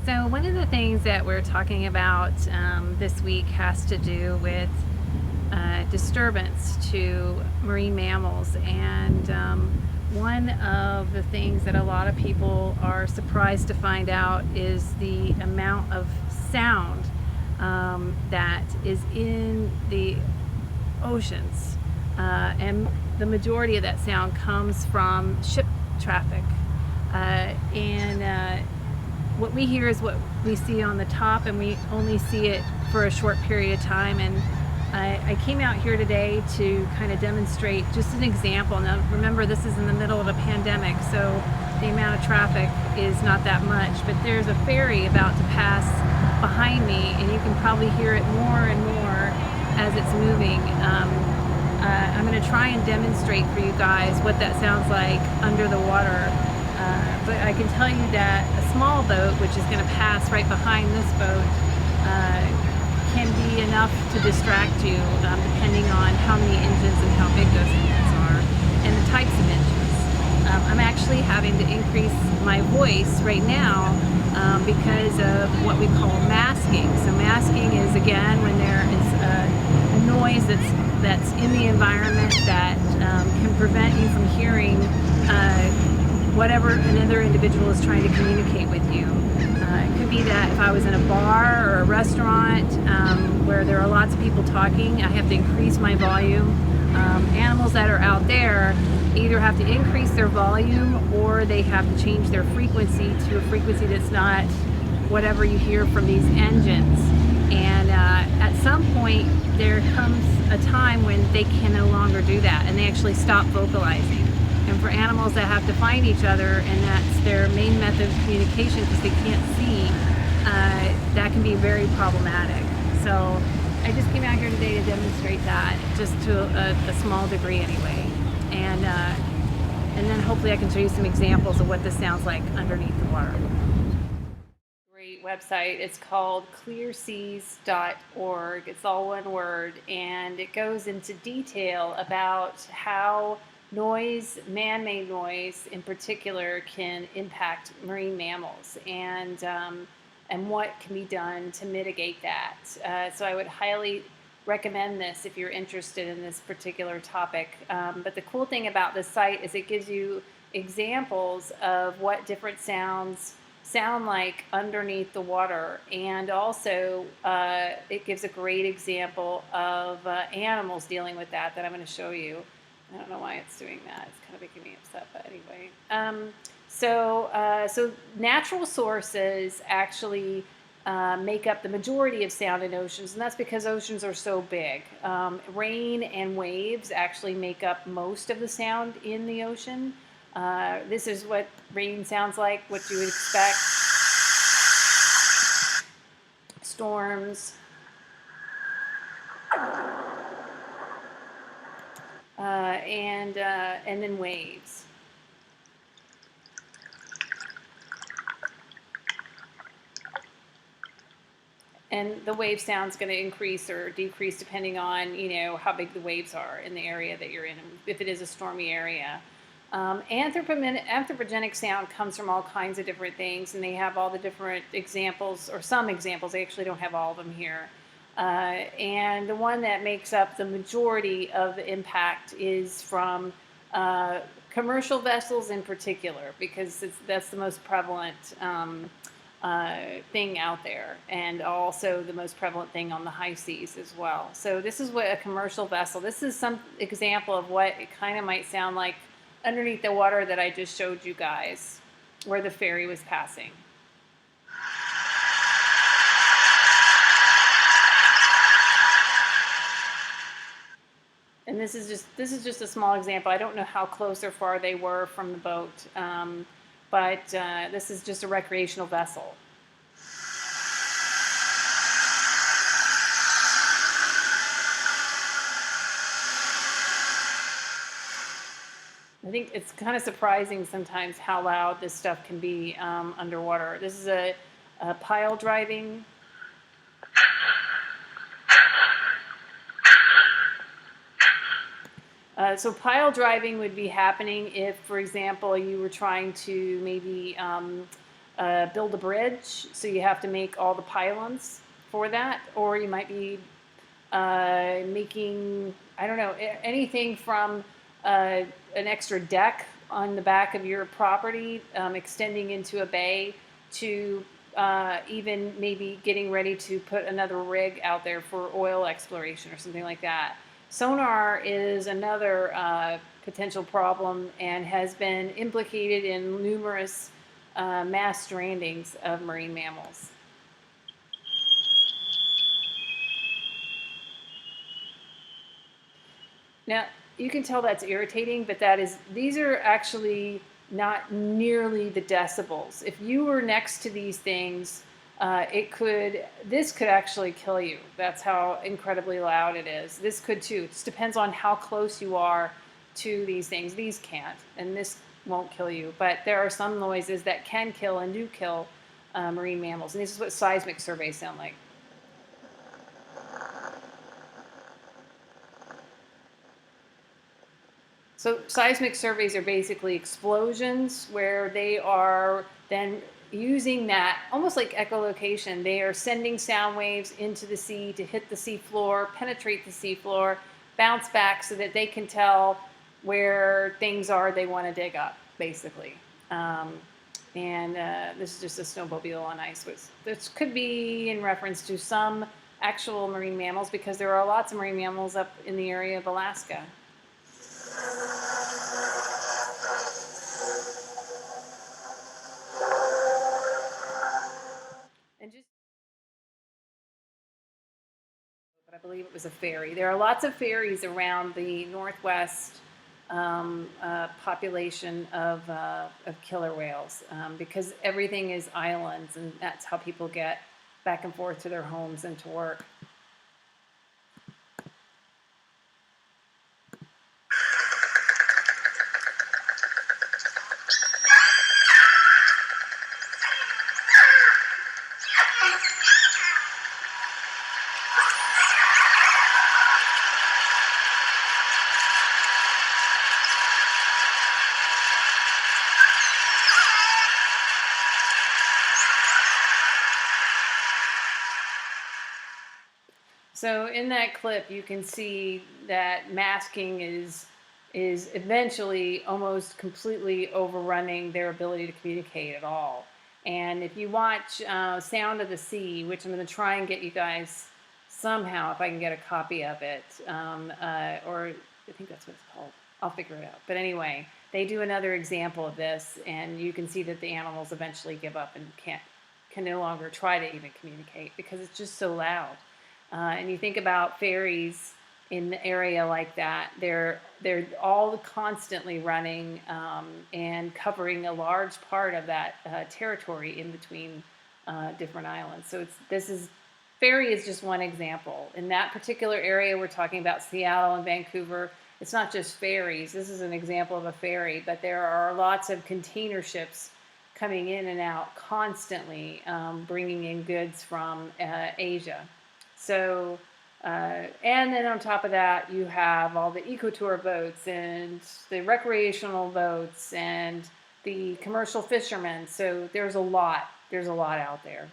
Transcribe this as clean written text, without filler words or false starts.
So one of the things that we're talking about this week has to do with disturbance to marine mammals, and one of the things that a lot of people are surprised to find out is the amount of sound that is in the oceans, and the majority of that sound comes from ship traffic, and what we hear is what we see on the top, and we only see it for a short period of time. And I came out here today to kind of demonstrate just an example. Now remember, this is in the middle of a pandemic, so the amount of traffic is not that much, but there's a ferry about to pass behind me, and you can probably hear it more and more as it's moving. I'm going to try and demonstrate for you guys what that sounds like under the water. But I can tell you that a small boat, which is going to pass right behind this boat, can be enough to distract you, depending on how many engines and how big those engines are, and the types of engines. I'm actually having to increase my voice right now because of what we call masking. So masking is, again, when there is a noise that's in the environment that can prevent you from hearing whatever another individual is trying to communicate with you. It could be that if I was in a bar or a restaurant where there are lots of people talking, I have to increase my volume. Animals that are out there either have to increase their volume or they have to change their frequency to a frequency that's not whatever you hear from these engines. And at some point there comes a time when they can no longer do that, and they actually stop vocalizing. And for animals that have to find each other, and that's their main method of communication because they can't see, that can be very problematic. So I just came out here today to demonstrate that, just to a small degree anyway. And then hopefully I can show you some examples of what this sounds like underneath the water. Great website. It's called clearseas.org. It's all one word, and it goes into detail about how noise, man-made noise in particular, can impact marine mammals, and what can be done to mitigate that. So I would highly recommend this if you're interested in this particular topic. But the cool thing about this site is it gives you examples of what different sounds sound like underneath the water, and also it gives a great example of animals dealing with that I'm going to show you. I don't know why it's doing that. It's kind of making me upset, but anyway. So natural sources actually make up the majority of sound in oceans, and that's because oceans are so big. Rain and waves actually make up most of the sound in the ocean. This is what rain sounds like, what you would expect. Storms. And then waves. And the wave sound's going to increase or decrease depending on, how big the waves are in the area that you're in, if it is a stormy area. Anthropogenic sound comes from all kinds of different things, and they have all the different examples, or some examples. They actually don't have all of them here. And the one that makes up the majority of the impact is from commercial vessels in particular, because that's the most prevalent thing out there, and also the most prevalent thing on the high seas as well. So this is what a commercial vessel, this is some example of what it kind of might sound like underneath the water that I just showed you guys, where the ferry was passing. And this is just a small example. I don't know how close or far they were from the boat, but this is just a recreational vessel. I think it's kind of surprising sometimes how loud this stuff can be underwater. This is a pile driving. So pile driving would be happening if, for example, you were trying to maybe build a bridge, so you have to make all the pylons for that, or you might be making, I don't know, anything from an extra deck on the back of your property, extending into a bay, to even maybe getting ready to put another rig out there for oil exploration or something like that. Sonar is another potential problem and has been implicated in numerous mass strandings of marine mammals. Now, you can tell that's irritating, but these are actually not nearly the decibels. If you were next to these things, this could actually kill you. That's how incredibly loud it is. This could too. It just depends on how close you are to these things. These can't, and this won't kill you. But there are some noises that can kill and do kill marine mammals. And this is what seismic surveys sound like. So seismic surveys are basically explosions where they are then using that, almost like echolocation. They are sending sound waves into the sea to hit the sea-floor, penetrate the sea-floor, bounce back so that they can tell where things are they want to dig up, basically. This is just a snowmobile on ice. This could be in reference to some actual marine mammals, because there are lots of marine mammals up in the area of Alaska. But I believe it was a ferry. There are lots of ferries around the northwest population of killer whales, because everything is islands, and that's how people get back and forth to their homes and to work. So in that clip, you can see that masking is eventually almost completely overrunning their ability to communicate at all. And if you watch Sound of the Sea, which I'm going to try and get you guys somehow, if I can get a copy of it, or I think that's what it's called. I'll figure it out. But anyway, they do another example of this, and you can see that the animals eventually give up and can no longer try to even communicate because it's just so loud. And you think about ferries in the area like that, they're all constantly running and covering a large part of that territory in between different islands. So ferry is just one example. In that particular area, we're talking about Seattle and Vancouver. It's not just ferries. This is an example of a ferry, but there are lots of container ships coming in and out constantly, bringing in goods from Asia. So, and then on top of that, you have all the ecotour boats and the recreational boats and the commercial fishermen. So there's a lot out there.